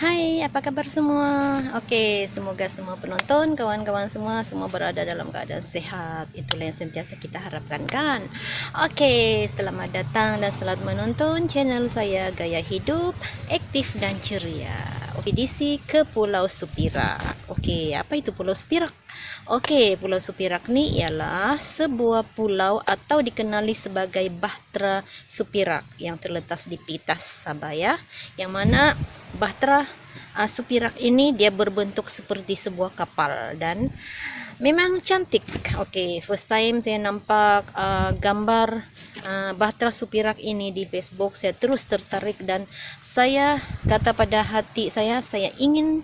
Hai, apa kabar semua? Oke, semoga semua penonton, kawan-kawan semua berada dalam keadaan sehat. Itulah yang sentiasa kita harapkan kan? Oke, selamat datang dan selamat menonton channel saya Gaya Hidup, Aktif dan Ceria. Oke, edisi ke Pulau Supirak. Oke, apa itu Pulau Supirak? Oke, Pulau Supirak ni ialah sebuah pulau atau dikenali sebagai Bahtera Supirak yang terletak di Pitas, Sabah ya. Yang mana Bahtera Supirak ini dia berbentuk seperti sebuah kapal dan memang cantik. Oke, first time saya nampak gambar Bahtera Supirak ini di Facebook, saya terus tertarik dan saya kata pada hati saya ingin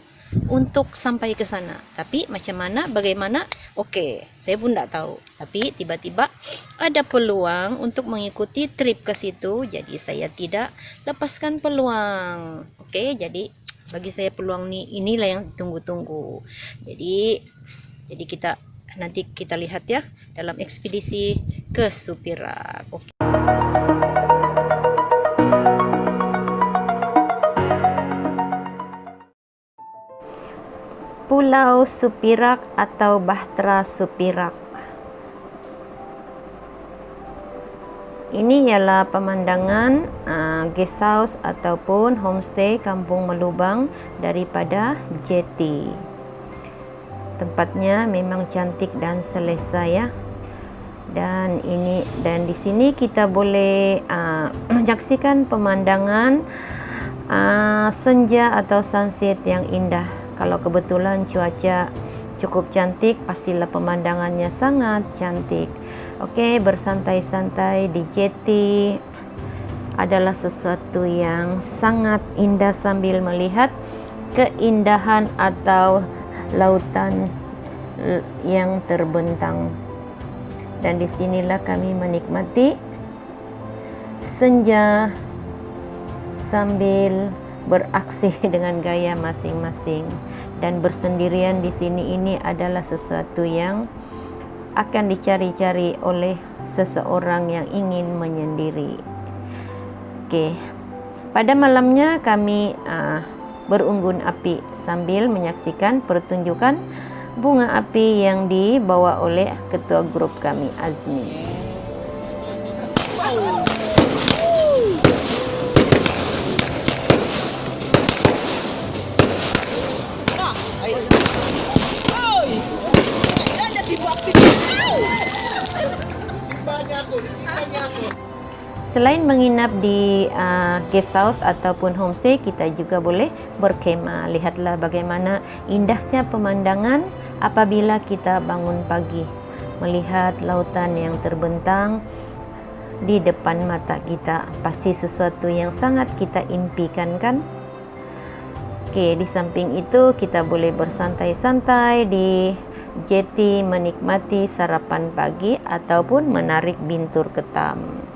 untuk sampai ke sana. Tapi macam mana, bagaimana? Oke, saya pun tidak tahu. Tapi tiba-tiba ada peluang untuk mengikuti trip ke situ. Jadi saya tidak lepaskan peluang. Oke, jadi bagi saya peluang inilah yang ditunggu-tunggu. Jadi kita nanti kita lihat ya dalam ekspedisi ke Supirak. Oke. Pulau Supirak atau Bahtera Supirak. Ini ialah pemandangan guest house ataupun homestay Kampung Melubang daripada jeti. Tempatnya memang cantik dan selesa ya. Dan di sini kita boleh menyaksikan pemandangan senja atau sunset yang indah. Kalau kebetulan cuaca cukup cantik, pastilah pemandangannya sangat cantik. Oke, bersantai-santai di jeti adalah sesuatu yang sangat indah sambil melihat keindahan atau lautan yang terbentang. Dan disinilah kami menikmati senja sambil beraksi dengan gaya masing-masing. Dan bersendirian di sini ini adalah sesuatu yang akan dicari-cari oleh seseorang yang ingin menyendiri. Oke, pada malamnya kami berunggun api sambil menyaksikan pertunjukan bunga api yang dibawa oleh ketua grup kami, Azmi. Selain menginap di guest house ataupun homestay, kita juga boleh berkemah. Lihatlah bagaimana indahnya pemandangan apabila kita bangun pagi, melihat lautan yang terbentang di depan mata kita. Pasti sesuatu yang sangat kita impikan kan? Oke, di samping itu kita boleh bersantai-santai di jeti, menikmati sarapan pagi ataupun menarik bintur ketam.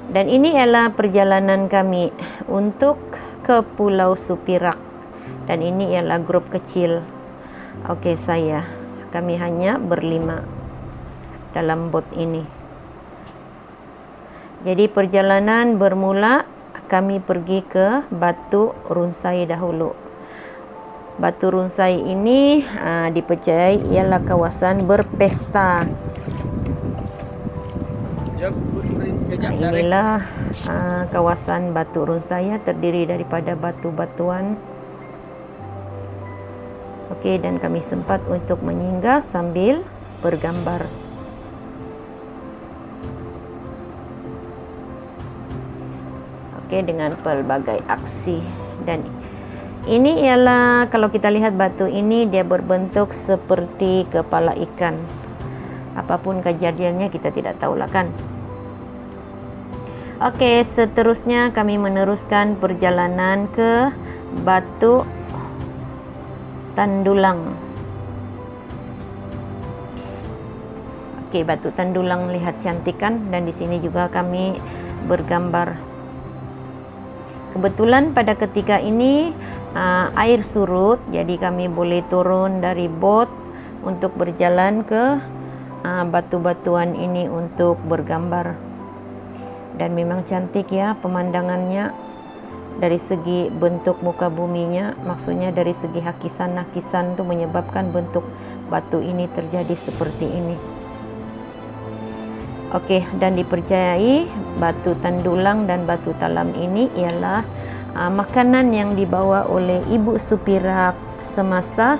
Dan ini ialah perjalanan kami untuk ke Pulau Supirak. Dan ini ialah grup kecil. Oke, kami hanya berlima dalam bot ini. Jadi perjalanan bermula kami pergi ke Batu Runsai dahulu. Batu Runsai ini dipercayai ialah kawasan berpesta. Inilah kawasan Batu Runsai, terdiri daripada batu-batuan. Okey, dan kami sempat untuk menyinggah sambil bergambar. Okey, dengan pelbagai aksi. Dan ini ialah, kalau kita lihat batu ini, dia berbentuk seperti kepala ikan. Apapun kejadiannya kita tidak tahulah kan. Oke, seterusnya kami meneruskan perjalanan ke Batu Tandulang. Oke, Batu Tandulang lihat cantik kan, dan di sini juga kami bergambar. Kebetulan pada ketika ini air surut, jadi kami boleh turun dari bot untuk berjalan ke batu-batuan ini untuk bergambar. Dan memang cantik ya pemandangannya. dari segi bentuk muka buminya, maksudnya dari segi hakisan-hakisan itu menyebabkan bentuk batu ini terjadi seperti ini. Oke, dan dipercayai batu tandulang dan batu talam ini ialah makanan yang dibawa oleh Ibu Supirak semasa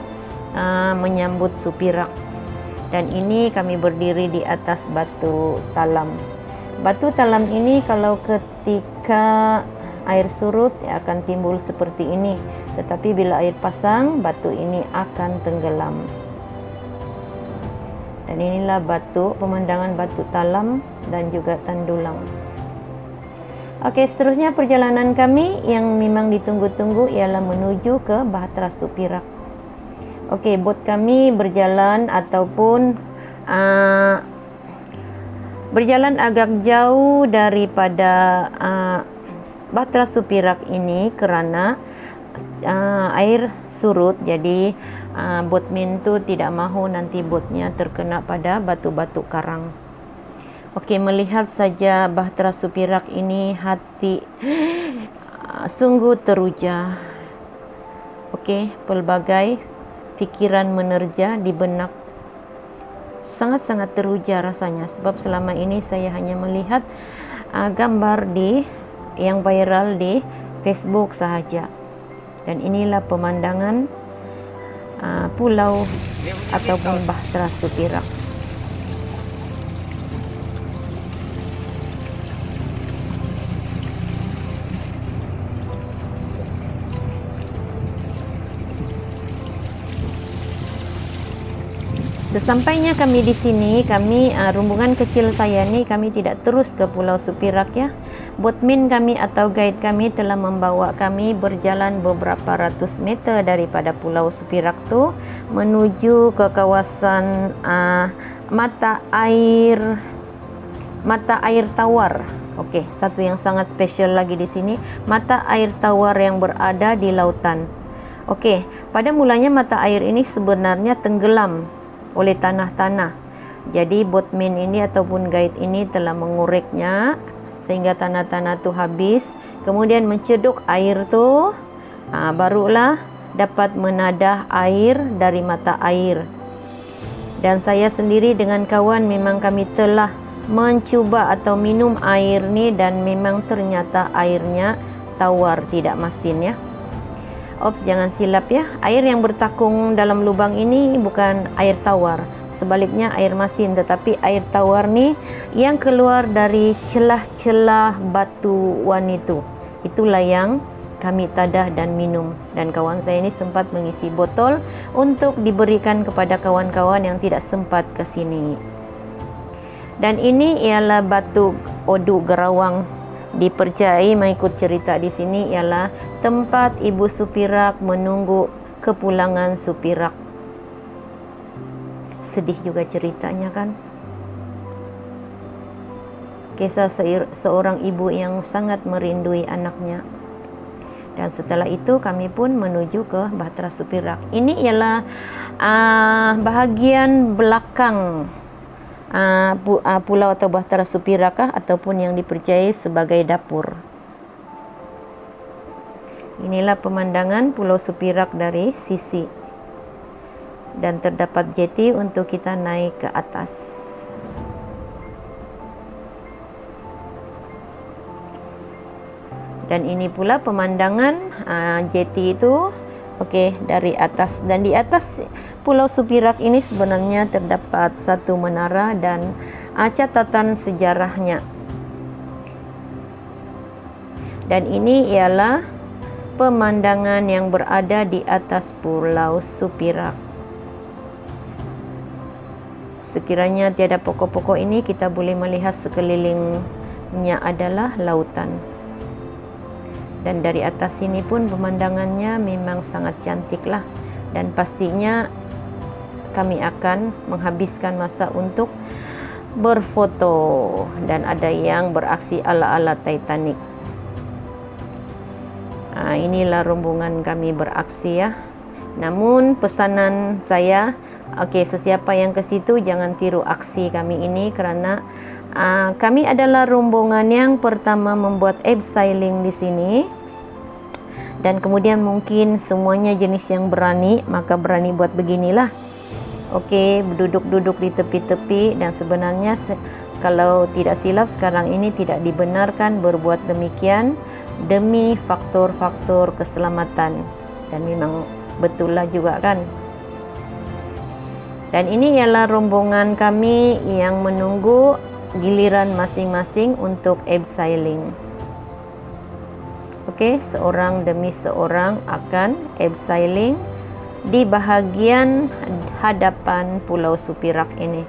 menyambut Supirak. Dan ini kami berdiri di atas batu talam. Batu talam ini kalau ketika air surut akan timbul seperti ini, tetapi bila air pasang, batu ini akan tenggelam. Dan inilah batu, pemandangan batu talam dan juga tandulang. Oke, seterusnya perjalanan kami yang memang ditunggu-tunggu ialah menuju ke Bahtera Supirak. Oke, bot kami berjalan ataupun berjalan agak jauh daripada Bahtera Supirak ini kerana air surut, jadi boatman tu tidak mahu nanti botnya terkena pada batu-batu karang. Oke, melihat saja Bahtera Supirak ini hati sungguh teruja. Oke, pelbagai pikiran menerja di benak. Sangat-sangat teruja rasanya, sebab selama ini saya hanya melihat gambar yang viral di Facebook sahaja. Dan inilah pemandangan pulau ataupun Bahtera Supirak. Sesampainya kami di sini, rombongan kecil saya ni, kami tidak terus ke Pulau Supirak ya. Boatman kami atau guide kami telah membawa kami berjalan beberapa ratus meter daripada Pulau Supirak tu menuju ke kawasan mata air tawar. Okey, satu yang sangat special lagi di sini, mata air tawar yang berada di lautan. Okey, pada mulanya mata air ini sebenarnya tenggelam oleh tanah-tanah. Jadi boatman ini ataupun guide ini telah mengureknya sehingga tanah-tanah tu habis, kemudian menceduk air tu, barulah dapat menadah air dari mata air. Dan saya sendiri dengan kawan memang kami telah mencuba atau minum air ni, dan memang ternyata airnya tawar, tidak masin ya. Ops, jangan silap ya, air yang bertakung dalam lubang ini bukan air tawar, sebaliknya air masin. Tetapi air tawar ni yang keluar dari celah-celah batuan itu, itulah yang kami tadah dan minum. Dan kawan saya ini sempat mengisi botol untuk diberikan kepada kawan-kawan yang tidak sempat ke sini. Dan ini ialah batu Odu Gerawang. Dipercayai mengikut cerita di sini ialah tempat Ibu Supirak menunggu kepulangan Supirak. Sedih juga ceritanya kan. Kisah seorang ibu yang sangat merindui anaknya. Dan setelah itu kami pun menuju ke Bahtera Supirak. Ini ialah bahagian belakang pulau atau Bahtera Supirak ataupun yang dipercayai sebagai dapur. Inilah pemandangan Pulau Supirak dari sisi, dan terdapat jeti untuk kita naik ke atas. Dan ini pula pemandangan jeti itu, okey, dari atas. Dan di atas Pulau Supirak ini sebenarnya terdapat satu menara dan catatan sejarahnya. Dan ini ialah pemandangan yang berada di atas Pulau Supirak. Sekiranya tiada pokok-pokok ini, kita boleh melihat sekelilingnya adalah lautan. Dan dari atas sini pun pemandangannya memang sangat cantik lah. Dan pastinya kami akan menghabiskan masa untuk berfoto, dan ada yang beraksi ala-ala Titanic. Inilah rombongan kami beraksi ya. Namun pesanan saya, okey, sesiapa yang ke situ jangan tiru aksi kami ini, kerana kami adalah rombongan yang pertama membuat abseiling di sini. Dan kemudian mungkin semuanya jenis yang berani, maka berani buat beginilah. Oke, duduk-duduk di tepi-tepi, dan sebenarnya kalau tidak silap sekarang ini tidak dibenarkan berbuat demikian demi faktor-faktor keselamatan. Dan memang betul lah juga kan. Dan ini ialah rombongan kami yang menunggu giliran masing-masing untuk abseiling. Oke, seorang demi seorang akan abseiling di bahagian hadapan Pulau Supirak ini.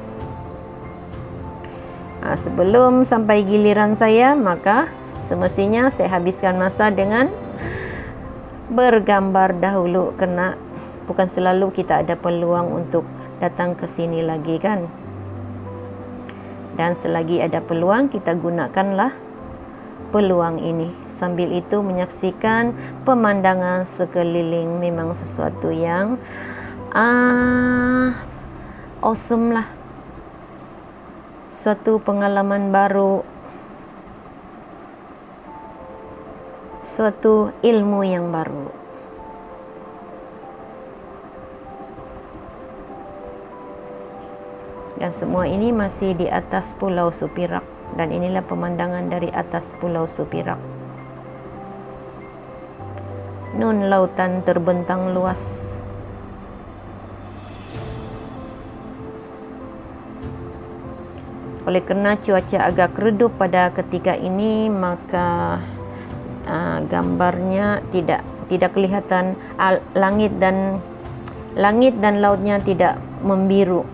Sebelum sampai giliran saya, maka semestinya saya habiskan masa dengan bergambar dahulu, karena bukan selalu kita ada peluang untuk datang ke sini lagi kan. Dan selagi ada peluang, kita gunakanlah peluang ini. Sambil itu menyaksikan pemandangan sekeliling, memang sesuatu yang awesome lah. Suatu pengalaman baru, suatu ilmu yang baru. Dan semua ini masih di atas Pulau Supirak. Dan inilah pemandangan dari atas Pulau Supirak. Nun lautan terbentang luas. Oleh kerana cuaca agak redup pada ketika ini, maka gambarnya tidak kelihatan, langit dan lautnya tidak membiru.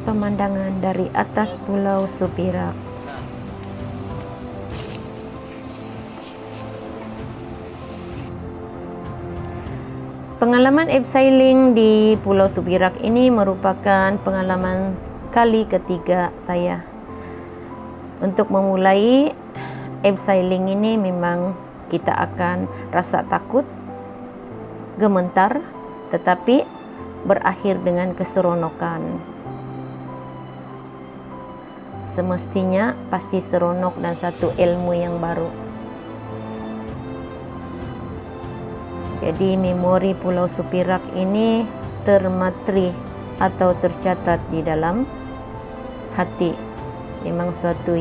Pemandangan dari atas Pulau Supirak. Pengalaman abseiling di Pulau Supirak ini merupakan pengalaman kali ketiga saya. Untuk memulai abseiling ini memang kita akan rasa takut, gemetar, tetapi berakhir dengan keseronokan. Semestinya pasti seronok dan satu ilmu yang baru. Jadi memori Pulau Supirak ini termatri atau tercatat di dalam hati. Memang sesuatu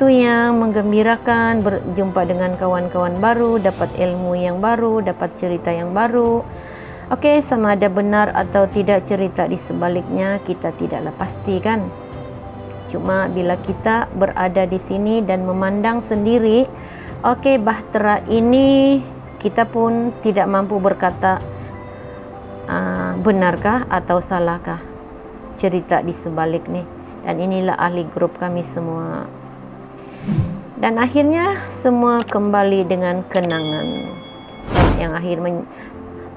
yang menggembirakan, berjumpa dengan kawan-kawan baru, dapat ilmu yang baru, dapat cerita yang baru. Okey, sama ada benar atau tidak cerita di sebaliknya, kita tidaklah pasti kan. Cuma bila kita berada di sini dan memandang sendiri, okey, bahtera ini kita pun tidak mampu berkata benarkah atau salahkah cerita di sebalik ni. Dan inilah ahli grup kami semua. Dan akhirnya semua kembali dengan kenangan. Yang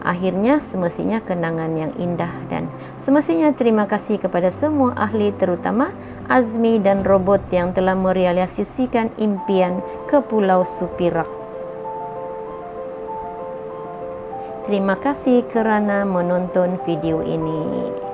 akhirnya semestinya kenangan yang indah. Dan semestinya terima kasih kepada semua ahli, terutama Azmi dan robot yang telah merealisasikan impian ke Pulau Supirak. Terima kasih kerana menonton video ini.